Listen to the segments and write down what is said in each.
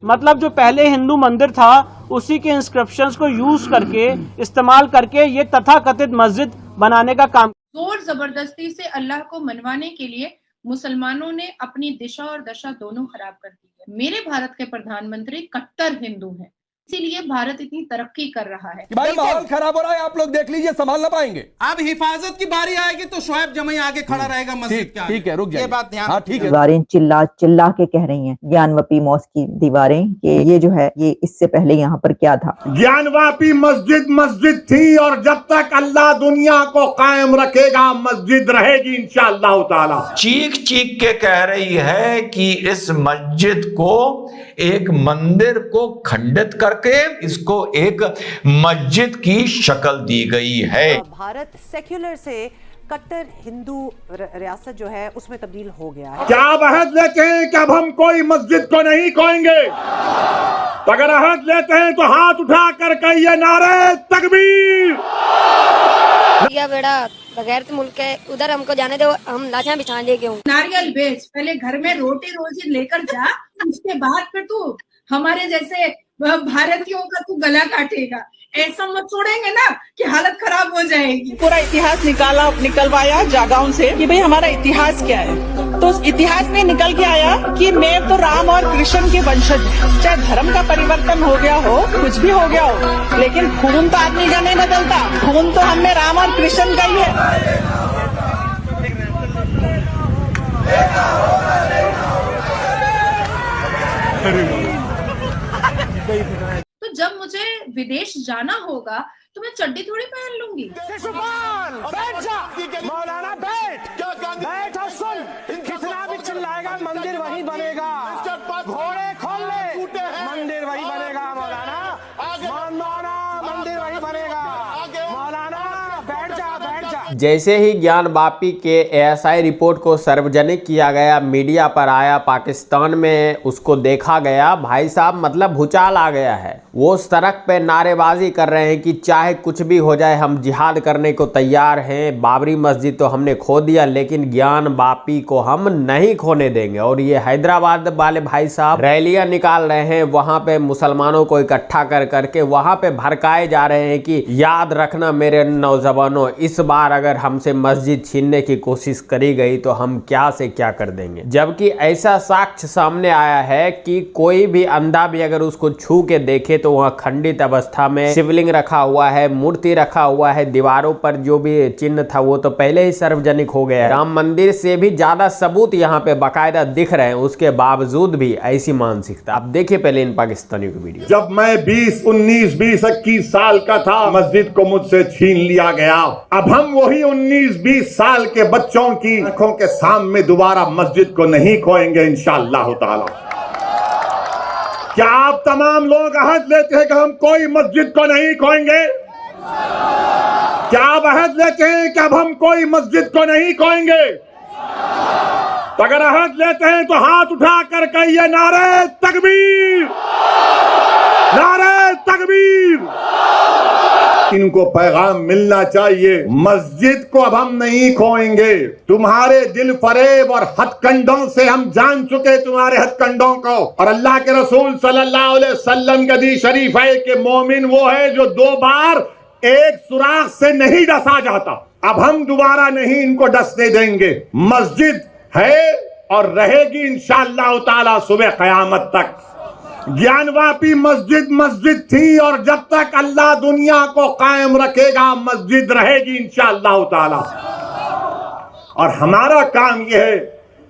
मतलब जो पहले हिंदू मंदिर था उसी के इंस्क्रिप्शंस को यूज करके इस्तेमाल करके ये तथाकथित मस्जिद बनाने का काम। जोर जबरदस्ती से अल्लाह को मनवाने के लिए मुसलमानों ने अपनी दिशा और दशा दोनों खराब कर दी है। मेरे भारत के प्रधानमंत्री कट्टर हिंदू हैं, इसीलिए भारत इतनी तरक्की कर रहा है। भाई माहौल खराब हो रहा है, आप लोग देख लीजिए, संभाल ना पाएंगे। अब हिफाजत की बारी आएगी तो शोएब जमई आगे खड़ा रहेगा मस्जिद के आगे। ठीक है, रुक जाइए, ये बात ध्यान। हाँ ठीक है। दीवारें चिल्ला चिल्ला के कह रही हैं, ज्ञानवापी मॉस्क की दीवारें, कि ये जो है ये इससे पहले यहाँ पर क्या था। ज्ञानवापी मस्जिद थी और जब तक अल्लाह दुनिया को कायम रखेगा मस्जिद रहेगी इंशाअल्लाह ताला। चीख चीख के कह रही है कि इस मस्जिद को, एक मंदिर को खंडित करके इसको एक मस्जिद की शक्ल दी गई है। भारत सेक्युलर से कट्टर हिंदू रियासत जो है उसमें तब्दील हो गया है। क्या आप अहद लेते हैं कि अब हम कोई मस्जिद को नहीं खोएंगे? तो अगर अहद लेते हैं तो हाथ उठा कर कहिए नारे तकबीर। भैया बेड़ा बगैर मुल्क के उधर हमको जाने दो, हम लाशें बिछा लेके हूँ। नारियल बेच, पहले घर में रोटी रोजी लेकर जा, उसके बाद फिर तू हमारे जैसे भारतीयों का तू गला काटेगा। ऐसा मत छोड़ेंगे ना कि हालत खराब हो जाएगी। पूरा इतिहास निकलवाया जागाउन से कि भाई हमारा इतिहास क्या है, तो उस इतिहास में निकल के आया कि मैं तो राम और कृष्ण के वंशज है। चाहे धर्म का परिवर्तन हो गया हो, कुछ भी हो गया हो, लेकिन खून तो आदमी का नहीं बदलता। खून तो हमें राम और कृष्ण का ही है। तो जब मुझे विदेश जाना होगा तो मैं चड्डी थोड़ी पहन लूंगी। मौलाना बैठ और सुन, कितना भी चिल्लाएगा मंदिर वही बनेगा। घोड़े खोल ले, मंदिर वही बनेगा। मौलाना मंदिर वही बनेगा। मौलाना बैठ जा। जैसे ही ज्ञानवापी के एएसआई रिपोर्ट को सार्वजनिक किया गया, मीडिया पर आया, पाकिस्तान में उसको देखा गया, भाई साहब मतलब भूचाल आ गया है। वो सड़क पे नारेबाजी कर रहे हैं कि चाहे कुछ भी हो जाए हम जिहाद करने को तैयार हैं। बाबरी मस्जिद तो हमने खो दिया लेकिन ज्ञानवापी को हम नहीं खोने देंगे। और ये हैदराबाद वाले भाई साहब रैलियां निकाल रहे हैं, वहां पे मुसलमानों को इकट्ठा कर करके वहां पे भड़काए जा रहे हैं कि याद रखना मेरे नौजवानों, इस बार अगर हमसे मस्जिद छीनने की कोशिश करी गई तो हम क्या से क्या कर देंगे। जबकि ऐसा साक्ष्य सामने आया है कि कोई भी अंधा भी अगर उसको छू के देखे तो वहाँ खंडित अवस्था में शिवलिंग रखा हुआ है, मूर्ति रखा हुआ है, दीवारों पर जो भी चिन्ह था वो तो पहले ही सार्वजनिक हो गया है। राम मंदिर से भी ज्यादा सबूत यहाँ पे बाकायदा दिख रहे हैं, उसके बावजूद भी ऐसी मानसिकता। आप देखिए पहले इन पाकिस्तानियों की वीडियो। जब मैं 20, 19, 20, 21 साल का था मस्जिद को मुझसे छीन लिया गया। अब हम वही 19, 20 साल के बच्चों की आंखों के सामने दोबारा मस्जिद को नहीं खोएंगे इंशाअल्लाह ताला। क्या आप तमाम लोग अहद लेते हैं कि हम कोई मस्जिद को नहीं खोएंगे? क्या आप अहद लेते हैं कि अब हम कोई मस्जिद को नहीं खोएंगे? तो अगर अहद लेते हैं तो हाथ उठा कर कहिए नारे तकबीर, नारे तकबीर। इनको पैगाम मिलना चाहिए, मस्जिद को अब हम नहीं खोएंगे। तुम्हारे दिल फरेब और हथकंडों से हम जान चुके तुम्हारे हथकंडों को। और अल्लाह के रसूल सल्लल्लाहु अलैहि वसल्लम का हदीस शरीफ है कि मोमिन वो है जो 2 बार एक सुराख से नहीं डसा जाता। अब हम दोबारा नहीं इनको डसने देंगे। मस्जिद है और रहेगी इंशाअल्लाह ताला सुबह क़यामत तक। ज्ञानवापी मस्जिद थी और जब तक अल्लाह दुनिया को कायम रखेगा मस्जिद रहेगी इंशाअल्लाह ताला। और हमारा काम यह है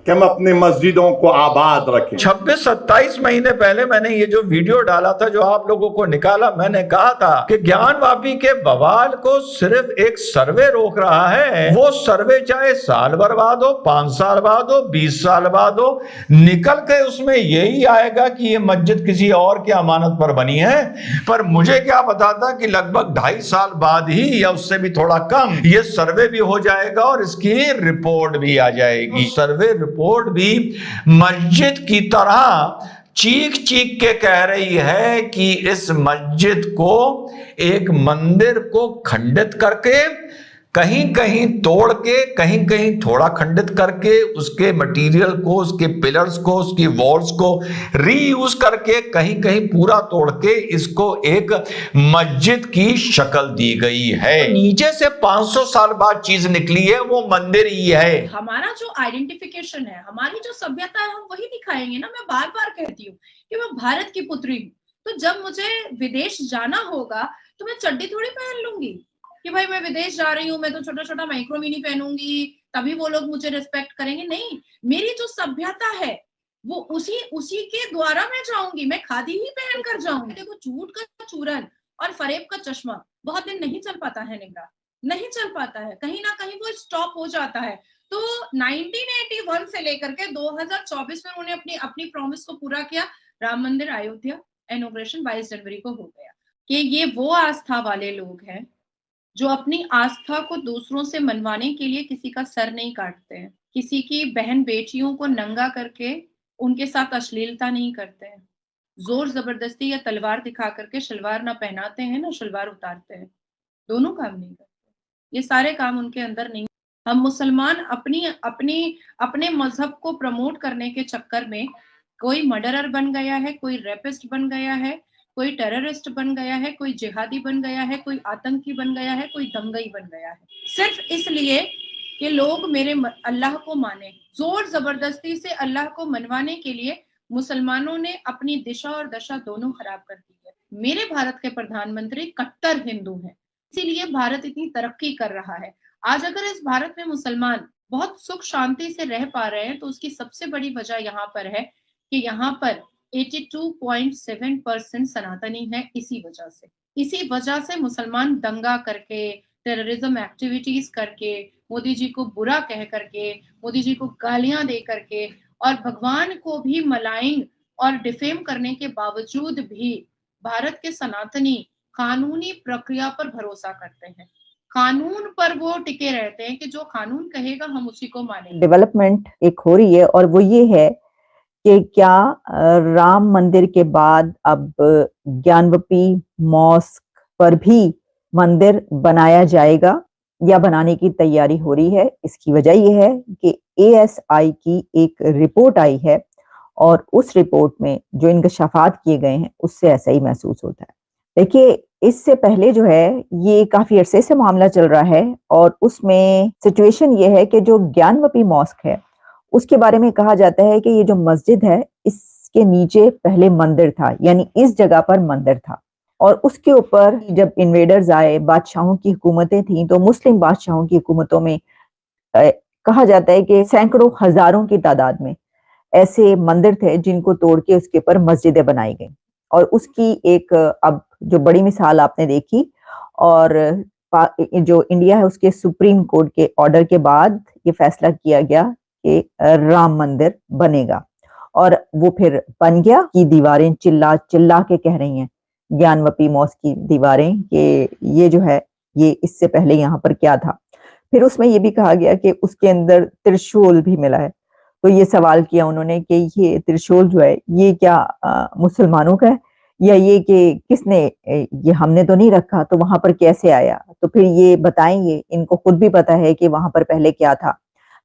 कि हम अपने मस्जिदों को आबाद रखें। 26-27 महीने पहले मैंने ये जो वीडियो डाला था, जो आप लोगों को निकाला, मैंने कहा था कि ज्ञानवापी के बवाल को सिर्फ एक सर्वे रोक रहा है। वो सर्वे चाहे साल बर्बाद हो, 5 साल बाद हो, 20 साल बाद हो, निकल के उसमें यही आएगा कि ये मस्जिद किसी और की अमानत पर बनी है। पर मुझे क्या पता था कि लगभग 2.5 साल बाद ही या उससे भी थोड़ा कम ये सर्वे भी हो जाएगा और इसकी रिपोर्ट भी आ जाएगी। सर्वे रिपोर्ट भी मस्जिद की तरह चीख चीख के कह रही है कि इस मस्जिद को, एक मंदिर को खंडित करके कहीं कहीं तोड़ के, कहीं कहीं थोड़ा खंडित करके उसके मटेरियल को, उसके पिलर्स को, उसकी वॉल्स को रीयूज करके, कहीं कहीं पूरा तोड़ के इसको एक मस्जिद की शक्ल दी गई है। नीचे से 500 साल बाद चीज निकली है, वो मंदिर ही है। हमारा जो आइडेंटिफिकेशन है, हमारी जो सभ्यता है, हम वही दिखाएंगे ना। मैं बार बार कहती हूँ कि मैं भारत की पुत्री हूँ, तो जब मुझे विदेश जाना होगा तो मैं चड्डी थोड़ी पहन लूंगी कि भाई मैं विदेश जा रही हूँ, मैं तो छोटा छोटा माइक्रो मिनी पहनूंगी तभी वो लोग मुझे रिस्पेक्ट करेंगे। नहीं, मेरी जो सभ्यता है वो उसी के द्वारा मैं जाऊंगी। मैं खादी ही पहन कर जाऊंगी। देखो, जूट का चूरन और फरेब का चश्मा बहुत दिन नहीं चल पाता है निगरा, नहीं चल पाता है, कहीं ना कहीं वो स्टॉप हो जाता है। तो 1981 से लेकर के 2024 में उन्होंने अपनी प्रॉमिस को पूरा किया। राम मंदिर अयोध्या इनॉग्रेशन 22 जनवरी को हो गया। कि ये वो आस्था वाले लोग हैं जो अपनी आस्था को दूसरों से मनवाने के लिए किसी का सर नहीं काटते हैं, किसी की बहन बेटियों को नंगा करके उनके साथ अश्लीलता नहीं करते हैं, जोर जबरदस्ती या तलवार दिखा करके शलवार ना पहनाते हैं ना शलवार उतारते हैं, दोनों काम नहीं करते। ये सारे काम उनके अंदर नहीं। हम मुसलमान अपने मजहब को प्रमोट करने के चक्कर में कोई मर्डरर बन गया है, कोई रेपिस्ट बन गया है, कोई टेररिस्ट बन गया है, कोई जिहादी बन गया है, कोई आतंकी बन गया है, कोई दंगई बन गया है, सिर्फ इसलिए कि लोग मेरे अल्लाह को माने। जोर जबरदस्ती से अल्लाह को मनवाने के लिए मुसलमानों ने अपनी दिशा और दशा दोनों खराब कर दी है। मेरे भारत के प्रधानमंत्री कट्टर हिंदू हैं, इसीलिए भारत इतनी तरक्की कर रहा है। आज अगर इस भारत में मुसलमान बहुत सुख शांति से रह पा रहे हैं तो उसकी सबसे बड़ी वजह यहाँ पर है कि यहाँ पर 82.7% सनातनी है। इसी वजह से मुसलमान दंगा करके, टेररिज्म एक्टिविटीज करके, मोदी जी को बुरा कह करके, मोदी जी को गालियां दे करके और भगवान को भी मलाइंग और डिफेम करने के बावजूद भी भारत के सनातनी कानूनी प्रक्रिया पर भरोसा करते हैं, कानून पर वो टिके रहते हैं कि जो कानून कहेगा हम उसी को मानेंगे। डेवलपमेंट एक हो रही है और वो ये है कि क्या राम मंदिर के बाद अब ज्ञानवापी मॉस्क पर भी मंदिर बनाया जाएगा या बनाने की तैयारी हो रही है। इसकी वजह यह है कि ASI की एक रिपोर्ट आई है और उस रिपोर्ट में जो इंकशाफात किए गए हैं उससे ऐसा ही महसूस होता है। देखिए, इससे पहले जो है ये काफी अरसे से मामला चल रहा है और उसमें सिचुएशन ये है कि जो ज्ञानवापी मॉस्क है उसके बारे में कहा जाता है कि ये जो मस्जिद है इसके नीचे पहले मंदिर था, यानी इस जगह पर मंदिर था और उसके ऊपर जब इन्वेडर्स आए, बादशाहों की हुकूमतें थीं, तो मुस्लिम बादशाहों की हुकूमतों में कहा जाता है कि सैकड़ों हजारों की तादाद में ऐसे मंदिर थे जिनको तोड़ के उसके ऊपर मस्जिदें बनाई गई। और उसकी एक अब जो बड़ी मिसाल आपने देखी और जो इंडिया है उसके सुप्रीम कोर्ट के ऑर्डर के बाद ये फैसला किया गया कि राम मंदिर बनेगा और वो फिर बन गया। की दीवारें चिल्ला चिल्ला के कह रही हैं, ज्ञानवापी मॉस्क की दीवारें, कि ये जो है ये इससे पहले यहाँ पर क्या था। फिर उसमें ये भी कहा गया कि उसके अंदर त्रिशूल भी मिला है। तो ये सवाल किया उन्होंने कि ये त्रिशूल जो है ये क्या मुसलमानों का है या ये कि किसने, ये हमने तो नहीं रखा, तो वहां पर कैसे आया। तो फिर ये बताएंगे, इनको खुद भी पता है कि वहां पर पहले क्या था।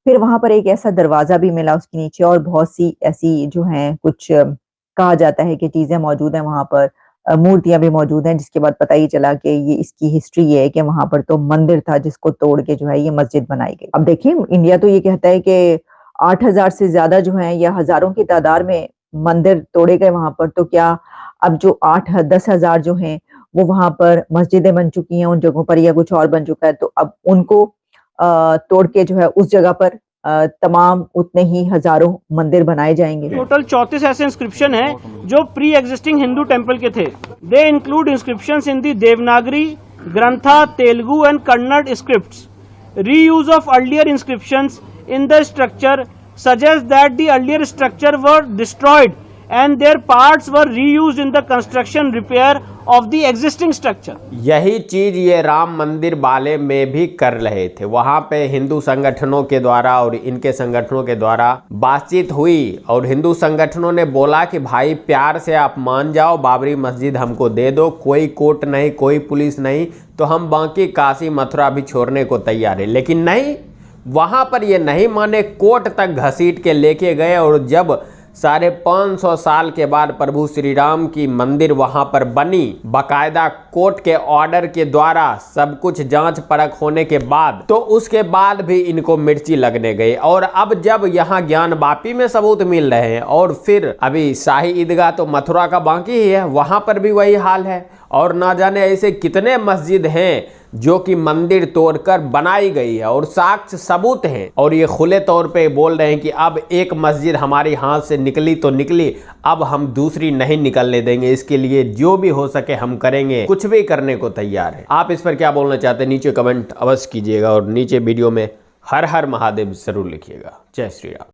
फिर वहां पर एक ऐसा दरवाजा भी मिला उसके नीचे और बहुत सी ऐसी जो हैं कुछ कहा जाता है कि चीजें मौजूद हैं वहां पर, मूर्तियां भी मौजूद हैं, जिसके बाद पता ही चला कि ये इसकी हिस्ट्री ये है कि वहां पर तो मंदिर था जिसको तोड़ के जो है ये मस्जिद बनाई गई। अब देखिए, इंडिया तो ये कहता है कि 8,000 से ज्यादा जो है या हजारों की तादाद में मंदिर तोड़े गए वहां पर, तो क्या अब जो 8-10 हजार जो हैं वो वहां पर मस्जिदें बन चुकी हैं उन जगहों पर या कुछ और बन चुका है, तो अब उनको तोड़ के जो है उस जगह पर तमाम उतने ही हजारों मंदिर बनाए जाएंगे। टोटल 34 ऐसे इंस्क्रिप्शन हैं जो प्री एग्जिस्टिंग हिंदू टेम्पल के थे। They include inscriptions in the Devanagari, Grantha, Telugu and Kannada scripts. Reuse of earlier inscriptions in the structure suggests that the earlier structure were destroyed and their parts were reused in the construction repair of the existing structure. यही चीज ये राम मंदिर वाले में भी कर रहे थे। वहां पे हिंदू संगठनों के द्वारा और इनके संगठनों के द्वारा बातचीत हुई और हिंदू संगठनों ने बोला कि भाई प्यार से आप मान जाओ, बाबरी मस्जिद हमको दे दो, कोई कोर्ट नहीं, कोई पुलिस नहीं, तो हम बाकी काशी मथुरा भी छोड़ने को तैयार है। लेकिन नहीं, वहां पर ये नहीं माने, कोर्ट तक घसीट के लेके गए और जब 550 साल के बाद प्रभु श्री राम की मंदिर वहां पर बनी, बाकायदा कोर्ट के ऑर्डर के द्वारा सब कुछ जांच परख होने के बाद, तो उसके बाद भी इनको मिर्ची लगने गई। और अब जब यहाँ ज्ञानवापी में सबूत मिल रहे हैं और फिर अभी शाही ईदगाह तो मथुरा का बाकी ही है, वहां पर भी वही हाल है। और ना जाने ऐसे कितने मस्जिद हैं जो कि मंदिर तोड़कर बनाई गई है और साक्ष्य सबूत हैं, और ये खुले तौर पे बोल रहे हैं कि अब एक मस्जिद हमारी हाथ से निकली तो निकली, अब हम दूसरी नहीं निकलने देंगे, इसके लिए जो भी हो सके हम करेंगे, कुछ भी करने को तैयार है। आप इस पर क्या बोलना चाहते हैं नीचे कमेंट अवश्य कीजिएगा और नीचे वीडियो में हर हर महादेव जरूर लिखिएगा। जय श्री राम।